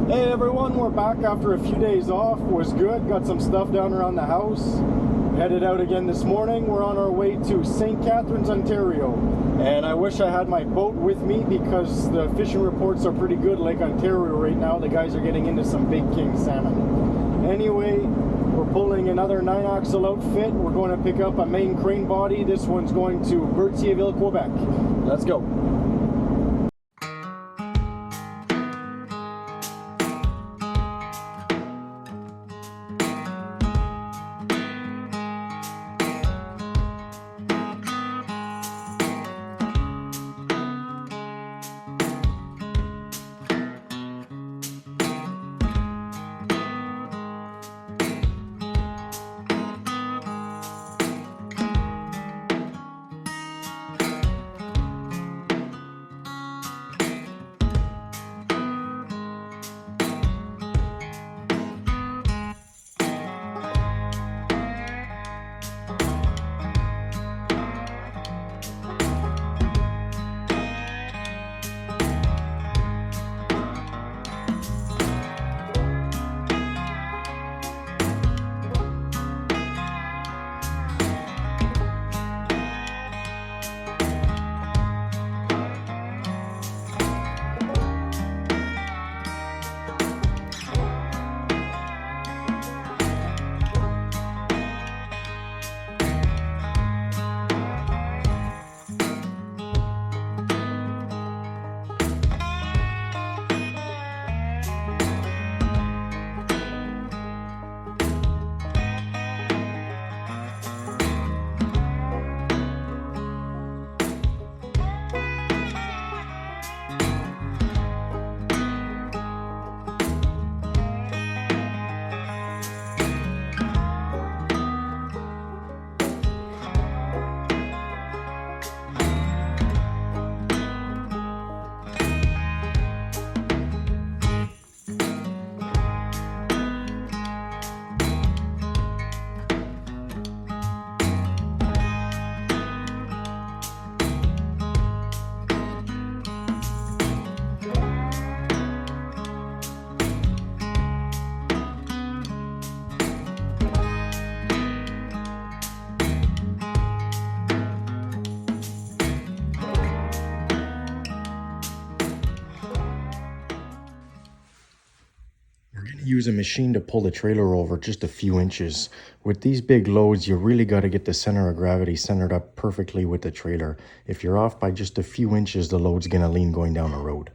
Hey everyone, we're back after a few days off. Was good, got some stuff down around the house. Headed out again this morning. We're on our way to St. Catharines, Ontario. And I wish I had my boat with me because the fishing reports are pretty good, Lake Ontario right now. The guys are getting into some big king salmon. Anyway, we're pulling another 9-axle outfit. We're going to pick up a main crane body. This one's going to Berthierville, Quebec. Let's go. Use a machine to pull the trailer over just a few inches. With these big loads, you really got to get the center of gravity centered up perfectly with the trailer. If you're off by just a few inches, the load's gonna lean going down the road.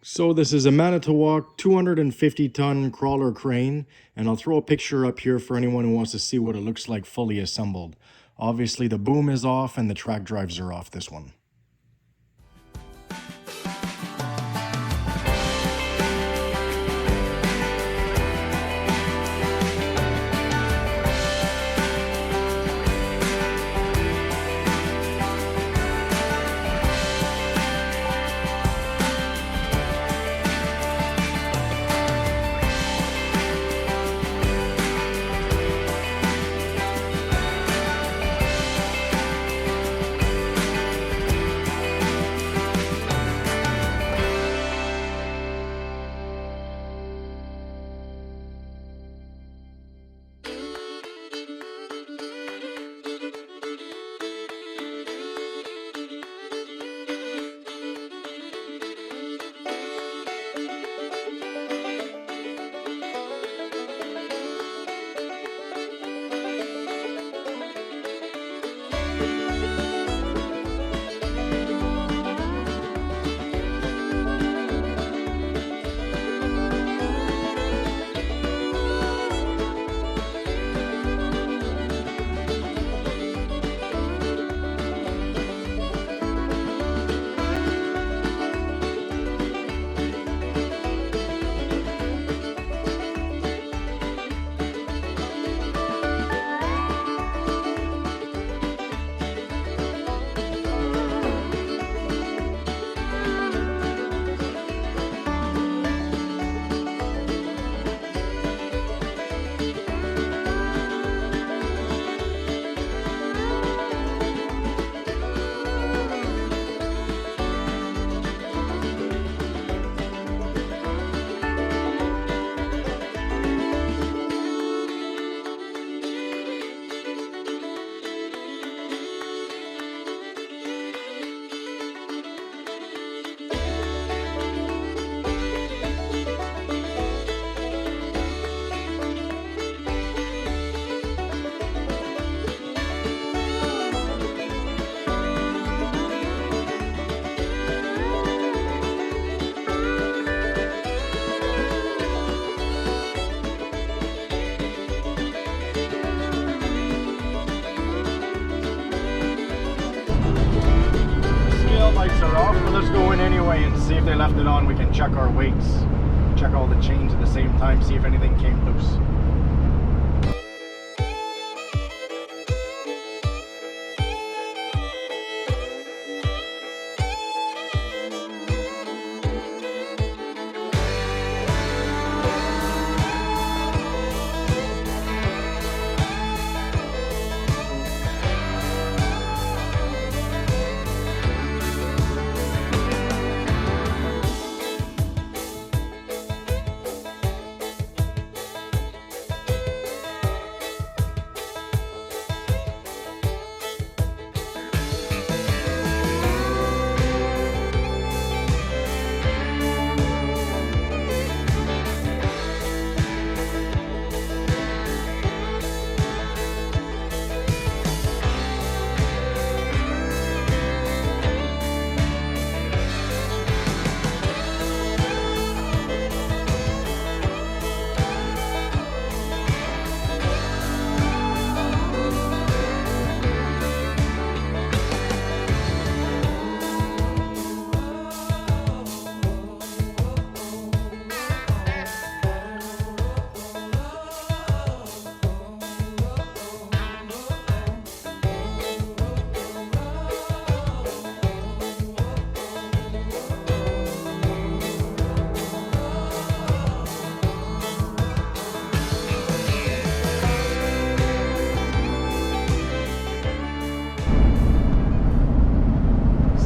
So this is a Manitowoc 250-ton crawler crane, and I'll throw a picture up here for anyone who wants to see what it looks like fully assembled. Obviously the boom is off and the track drives are off this one. Lights are off, but let's go in anyway and see if they left it on. We can check our weights, check all the chains at the same time, see if anything came loose.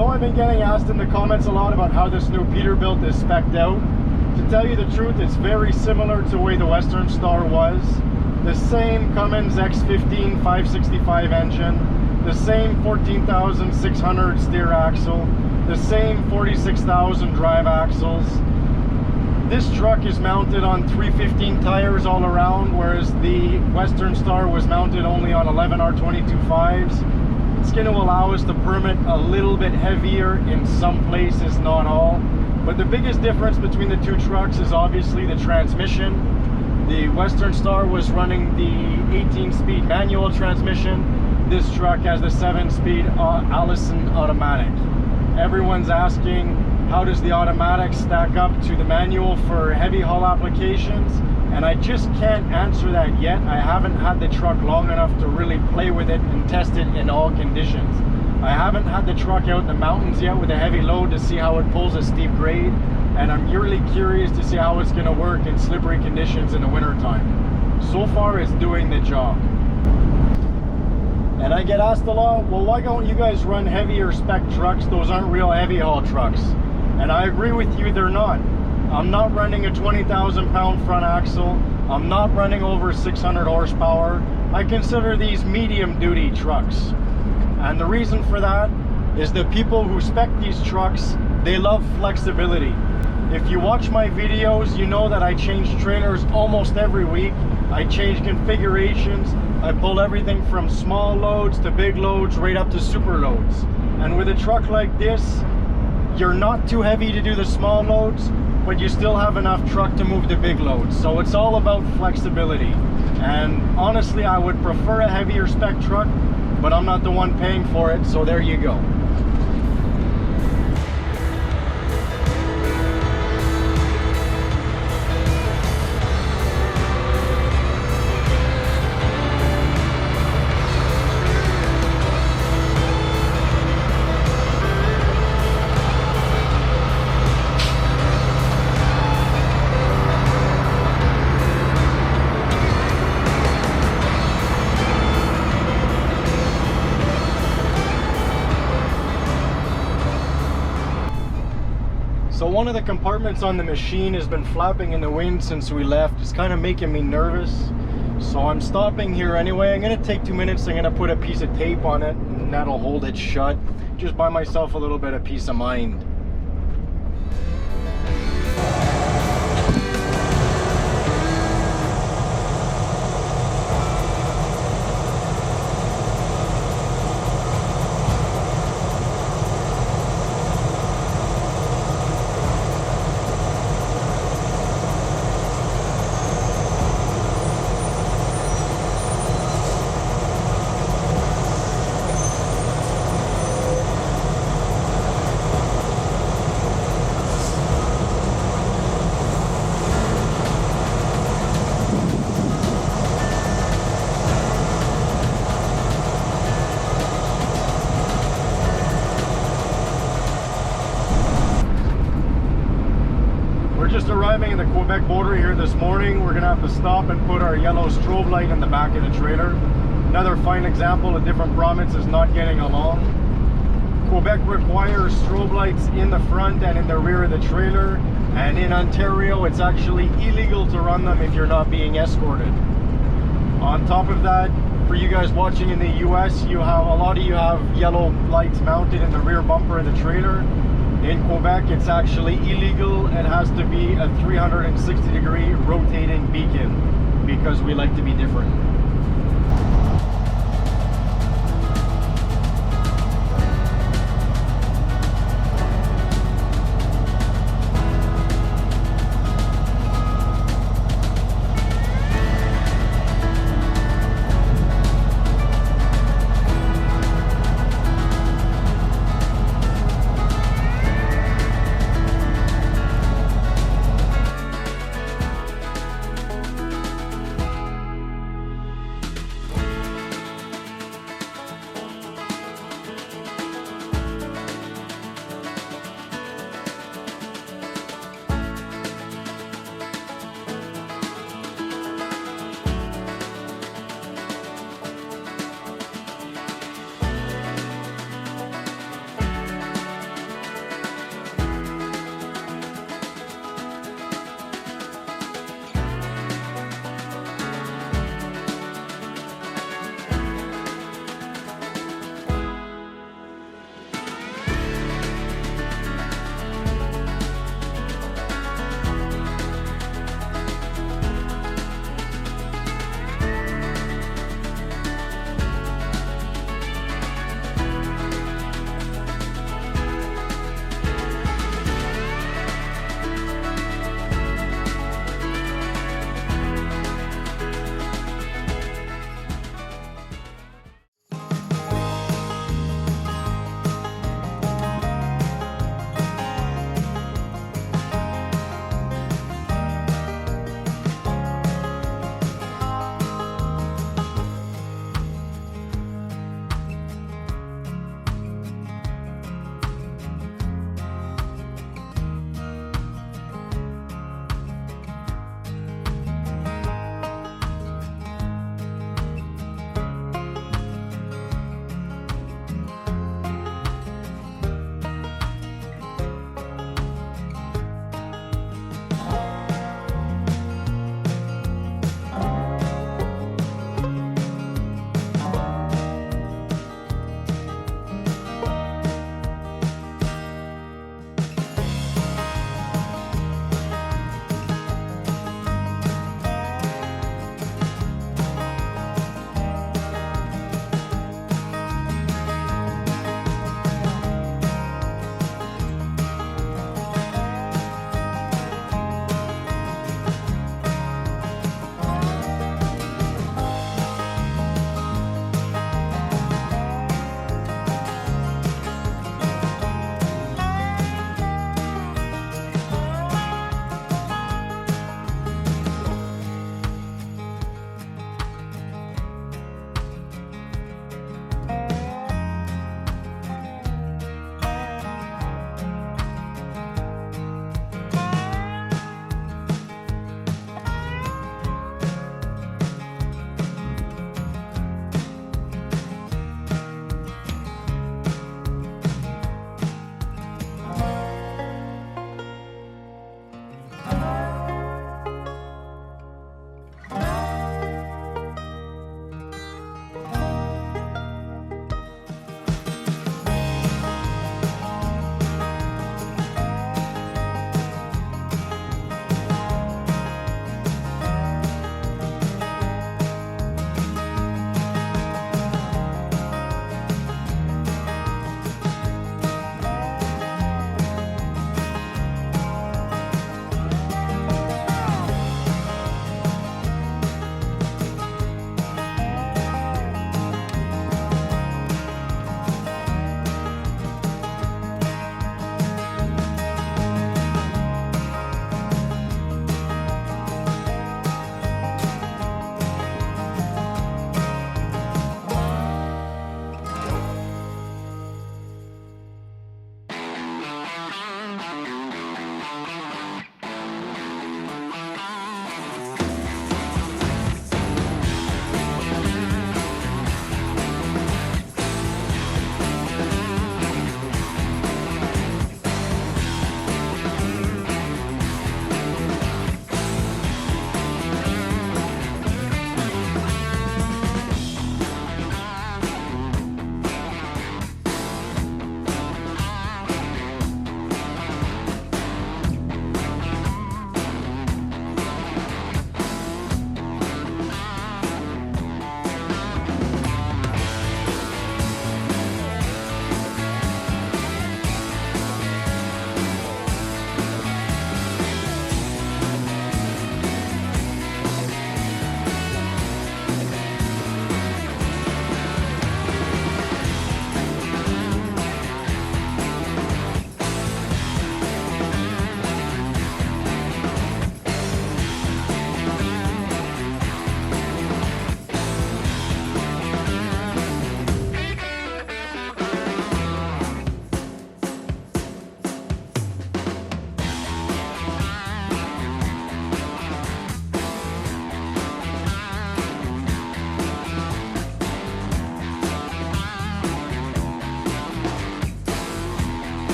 So I've been getting asked in the comments a lot about how this new Peterbilt is spec'd out. To tell you the truth, it's very similar to the way the Western Star was. The same Cummins X15 565 engine, the same 14,600 steer axle, the same 46,000 drive axles. This truck is mounted on 315 tires all around, whereas the Western Star was mounted only on 11 R22.5s. It's going to allow us to permit a little bit heavier in some places, not all, But the biggest difference between the two trucks is obviously the transmission. The Western Star was running the 18-speed manual transmission. This truck has the 7-speed Allison automatic. Everyone's asking, how does the automatic stack up to the manual for heavy haul applications? And I just can't answer that yet. I haven't had the truck long enough to really play with it and test it in all conditions. I haven't had the truck out in the mountains yet with a heavy load to see how it pulls a steep grade, and I'm really curious to see how it's going to work in slippery conditions in the winter time. So far it's doing the job. And I get asked a lot, well, why don't you guys run heavier spec trucks? Those aren't real heavy haul trucks. And I agree with you, they're not. I'm not running a 20,000 pound front axle. I'm not running over 600 horsepower. I consider these medium duty trucks. And the reason for that is the people who spec these trucks, they love flexibility. If you watch my videos, you know that I change trailers almost every week. I change configurations. I pull everything from small loads to big loads right up to super loads. And with a truck like this, you're not too heavy to do the small loads, but you still have enough truck to move the big loads. So it's all about flexibility. And honestly, I would prefer a heavier spec truck, but I'm not the one paying for it, so there you go. So one of the compartments on the machine has been flapping in the wind since we left. It's kind of making me nervous. So I'm stopping here anyway. I'm gonna take 2 minutes. I'm gonna put a piece of tape on it and that'll hold it shut. Just buy myself a little bit of peace of mind. Just arriving at the Quebec border here this morning. We're gonna have to stop and put our yellow strobe light in the back of the trailer. Another fine example of different provinces not getting along. Quebec requires strobe lights in the front and in the rear of the trailer, and in Ontario it's actually illegal to run them if you're not being escorted. On top of that, for you guys watching in the US, a lot of you have yellow lights mounted in the rear bumper of the trailer. In Quebec, it's actually illegal. It has to be a 360-degree rotating beacon because we like to be different.